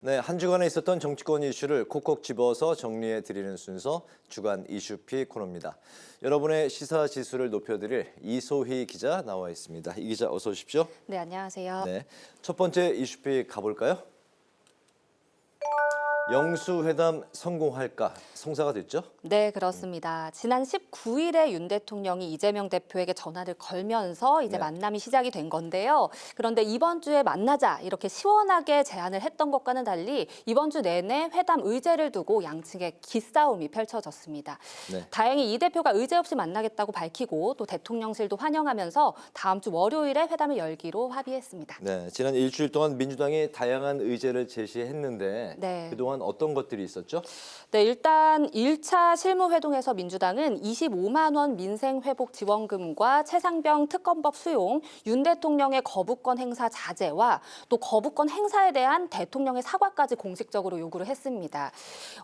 네, 한 주간에 있었던 정치권 이슈를 콕콕 집어서 정리해드리는 순서 주간 이슈픽 코너입니다. 여러분의 시사 지수를 높여드릴 이소희 기자 나와 있습니다. 이 기자 어서 오십시오. 네, 안녕하세요. 네, 첫 번째 이슈픽 가볼까요? 영수회담 성공할까? 성사가 됐죠? 네, 그렇습니다. 지난 19일에 윤 대통령이 이재명 대표에게 전화를 걸면서 이제 네. 만남이 시작이 된 건데요. 그런데 이번 주에 만나자 이렇게 시원하게 제안을 했던 것과는 달리 이번 주 내내 회담 의제를 두고 양측의 기싸움이 펼쳐졌습니다. 네. 다행히 이 대표가 의제 없이 만나겠다고 밝히고 또 대통령실도 환영하면서 다음 주 월요일에 회담을 열기로 합의했습니다. 네, 지난 일주일 동안 민주당이 다양한 의제를 제시했는데 네. 그동안 어떤 것들이 있었죠? 네, 일단 1차 실무회동에서 민주당은 25만 원 민생회복 지원금과 최상병 특검법 수용, 윤 대통령의 거부권 행사 자제와 또 거부권 행사에 대한 대통령의 사과까지 공식적으로 요구를 했습니다.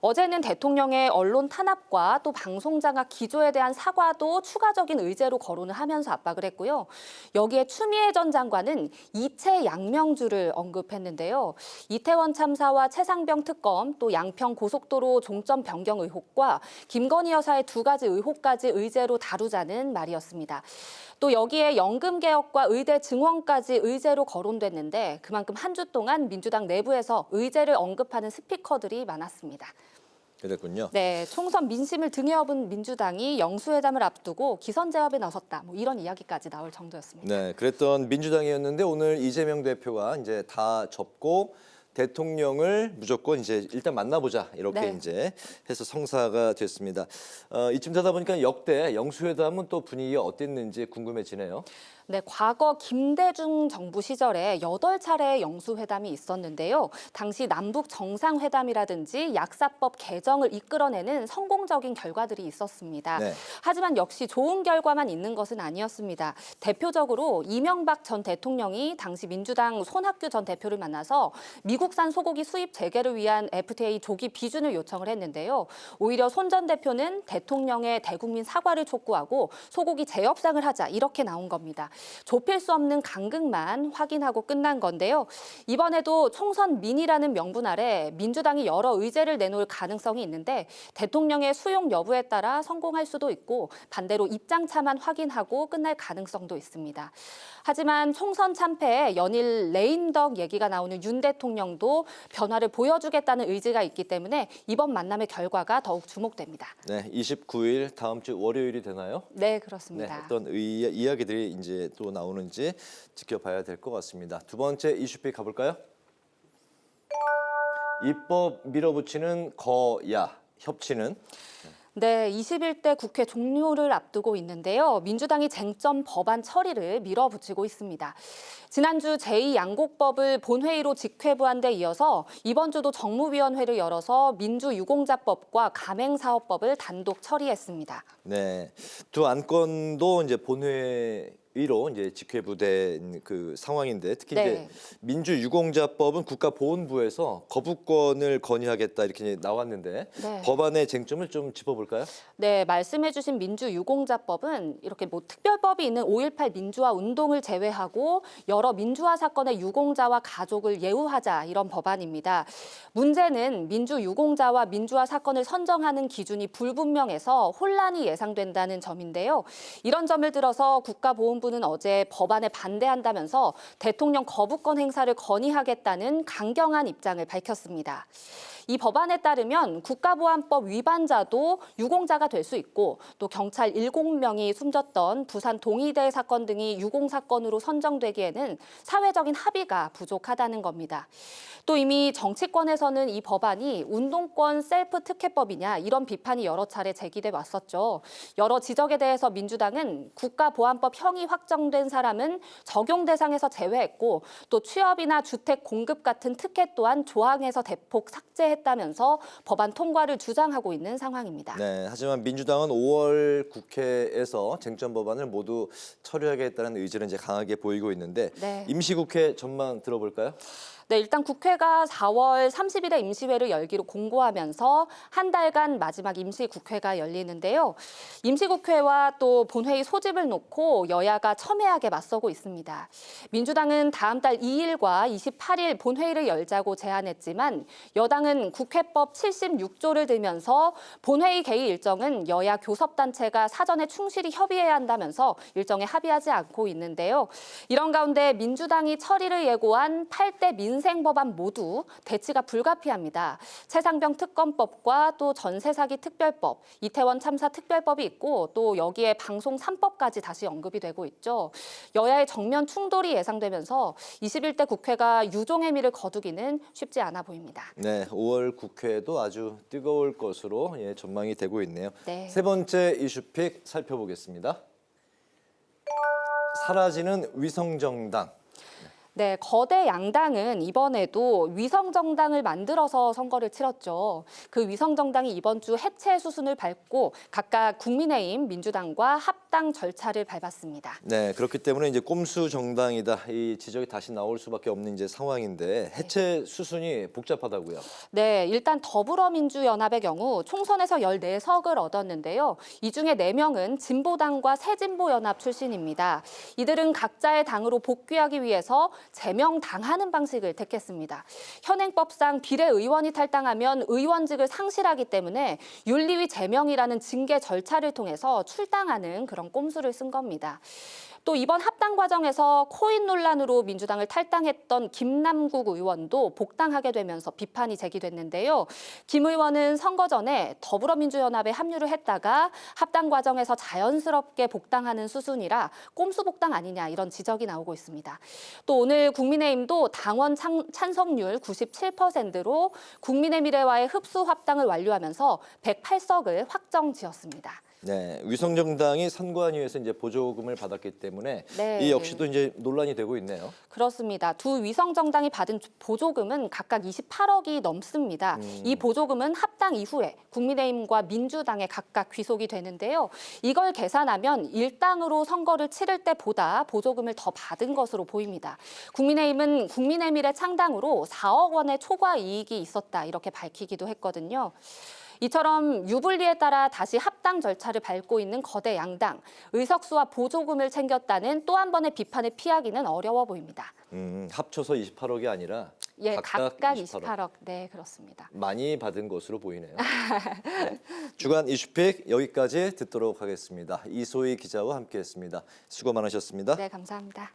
어제는 대통령의 언론 탄압과 또 방송장악 기조에 대한 사과도 추가적인 의제로 거론을 하면서 압박을 했고요. 여기에 추미애 전 장관은 이채 양명주를 언급했는데요. 이태원 참사와 최상병 특검, 또 양평 고속도로 종점 변경 의혹과 김건희 여사의 두 가지 의혹까지 의제로 다루자는 말이었습니다. 또 여기에 연금 개혁과 의대 증원까지 의제로 거론됐는데 그만큼 한 주 동안 민주당 내부에서 의제를 언급하는 스피커들이 많았습니다. 그랬군요. 네, 총선 민심을 등에 업은 민주당이 영수회담을 앞두고 기선 제압에 나섰다. 이런 이야기까지 나올 정도였습니다. 네, 그랬던 민주당이었는데 오늘 이재명 대표가 이제 다 접고 대통령을 무조건 이제 일단 만나보자 이렇게 네. 이제 해서 성사가 됐습니다. 이쯤 되다 보니까 역대 영수회담은 또 분위기가 어땠는지 궁금해지네요. 네, 과거 김대중 정부 시절에 8차례의 영수회담이 있었는데요. 당시 남북 정상회담이라든지 약사법 개정을 이끌어내는 성공적인 결과들이 있었습니다. 네. 하지만 역시 좋은 결과만 있는 것은 아니었습니다. 대표적으로 이명박 전 대통령이 당시 민주당 손학규 전 대표를 만나서 미국산 소고기 수입 재개를 위한 FTA 조기 비준을 요청을 했는데요. 오히려 손 전 대표는 대통령의 대국민 사과를 촉구하고 소고기 재협상을 하자 이렇게 나온 겁니다. 좁힐 수 없는 간극만 확인하고 끝난 건데요. 이번에도 총선 민이라는 명분 아래 민주당이 여러 의제를 내놓을 가능성이 있는데 대통령의 수용 여부에 따라 성공할 수도 있고 반대로 입장차만 확인하고 끝날 가능성도 있습니다. 하지만 총선 참패에 연일 레임덕 얘기가 나오는 윤 대통령도 변화를 보여주겠다는 의지가 있기 때문에 이번 만남의 결과가 더욱 주목됩니다. 네, 29일 다음 주 월요일이 되나요? 네, 네, 그렇습니다. 어떤 이야기들이 이제 또 나오는지 지켜봐야 될 것 같습니다. 두 번째 이슈픽 가볼까요? 입법 밀어붙이는 거야 협치는 네, 21대 국회 종료를 앞두고 있는데요. 민주당이 쟁점 법안 처리를 밀어붙이고 있습니다. 지난주 제2양곡법을 본회의로 직회부한 데 이어서 이번 주도 정무위원회를 열어서 민주유공자법과 가맹사업법을 단독 처리했습니다. 네, 두 안건도 이제 본회의로 이제 직회부된 그 상황인데 특히 네. 이제 민주유공자법은 국가보훈부에서 거부권을 건의하겠다 이렇게 이제 나왔는데 네. 법안의 쟁점을 좀 짚어볼까요? 네, 말씀해주신 민주유공자법은 이렇게 특별법이 있는 5.18 민주화 운동을 제외하고 여러 민주화 사건의 유공자와 가족을 예우하자 이런 법안입니다. 문제는 민주유공자와 민주화 사건을 선정하는 기준이 불분명해서 혼란이 예상된다는 점인데요. 이런 점을 들어서 국가보훈부는 어제 법안에 반대한다면서 대통령 거부권 행사를 건의하겠다는 강경한 입장을 밝혔습니다. 이 법안에 따르면 국가보안법 위반자도 유공자가 될 수 있고 또 경찰 7명이 숨졌던 부산 동의대 사건 등이 유공사건으로 선정되기에는 사회적인 합의가 부족하다는 겁니다. 또 이미 정치권에서는 이 법안이 운동권 셀프 특혜법이냐 이런 비판이 여러 차례 제기돼 왔었죠. 여러 지적에 대해서 민주당은 국가보안법 형이 확정된 사람은 적용 대상에서 제외했고 또 취업이나 주택 공급 같은 특혜 또한 조항에서 대폭 삭제했다면서 법안 통과를 주장하고 있는 상황입니다. 네, 하지만 민주당은 5월 국회에서 쟁점 법안을 모두 처리하겠다는 의지를 이제 강하게 보이고 있는데 네. 임시국회 전망 들어볼까요? 네, 일단 국회가 4월 30일에 임시회를 열기로 공고하면서 한 달간 마지막 임시국회가 열리는데요. 임시국회와 또 본회의 소집을 놓고 여야가 첨예하게 맞서고 있습니다. 민주당은 다음 달 2일과 28일 본회의를 열자고 제안했지만 여당은 국회법 76조를 들면서 본회의 개의 일정은 여야 교섭단체가 사전에 충실히 협의해야 한다면서 일정에 합의하지 않고 있는데요. 이런 가운데 민주당이 처리를 예고한 8대 민생 법안 모두 대치가 불가피합니다. 최상병 특검법과 또 전세 사기 특별법, 이태원 참사 특별법이 있고 또 여기에 방송 3법까지 다시 언급이 되고 있죠. 여야의 정면 충돌이 예상되면서 21대 국회가 유종의 미를 거두기는 쉽지 않아 보입니다. 네, 5월 국회도 아주 뜨거울 것으로 전망이 되고 있네요. 네. 세 번째 이슈픽 살펴보겠습니다. 사라지는 위성정당. 네, 거대 양당은 이번에도 위성정당을 만들어서 선거를 치렀죠. 그 위성정당이 이번 주 해체 수순을 밟고 각각 국민의힘, 민주당과 합당 절차를 밟았습니다. 네, 그렇기 때문에 이제 꼼수 정당이다 이 지적이 다시 나올 수밖에 없는 이제 상황인데 해체 수순이 복잡하다고요. 네, 일단 더불어민주연합의 경우 총선에서 14석을 얻었는데요. 이 중에 4명은 진보당과 새진보연합 출신입니다. 이들은 각자의 당으로 복귀하기 위해서 제명당하는 방식을 택했습니다. 현행법상 비례의원이 탈당하면 의원직을 상실하기 때문에 윤리위 제명이라는 징계 절차를 통해서 출당하는 그런 꼼수를 쓴 겁니다. 또 이번 합당 과정에서 코인 논란으로 민주당을 탈당했던 김남국 의원도 복당하게 되면서 비판이 제기됐는데요. 김 의원은 선거 전에 더불어민주연합에 합류를 했다가 합당 과정에서 자연스럽게 복당하는 수순이라 꼼수 복당 아니냐 이런 지적이 나오고 있습니다. 또 오늘 국민의힘도 당원 찬성률 97%로 국민의 미래와의 흡수 합당을 완료하면서 108석을 확정 지었습니다. 네, 위성정당이 선관위에서 이제 보조금을 받았기 때문에 네. 이 역시도 이제 논란이 되고 있네요. 그렇습니다. 두 위성정당이 받은 보조금은 각각 28억이 넘습니다. 이 보조금은 합당 이후에 국민의힘과 민주당에 각각 귀속이 되는데요. 이걸 계산하면 일당으로 선거를 치를 때보다 보조금을 더 받은 것으로 보입니다. 국민의힘은 국민의 미래 창당으로 4억 원의 초과 이익이 있었다 이렇게 밝히기도 했거든요. 이처럼 유불리에 따라 다시 합당 절차를 밟고 있는 거대 양당, 의석수와 보조금을 챙겼다는 또 한 번의 비판을 피하기는 어려워 보입니다. 합쳐서 28억이 아니라 예, 각각 28억. 28억. 네, 그렇습니다. 많이 받은 것으로 보이네요. 네. 주간 이슈픽 여기까지 듣도록 하겠습니다. 이소희 기자와 함께했습니다. 수고 많으셨습니다. 네, 감사합니다.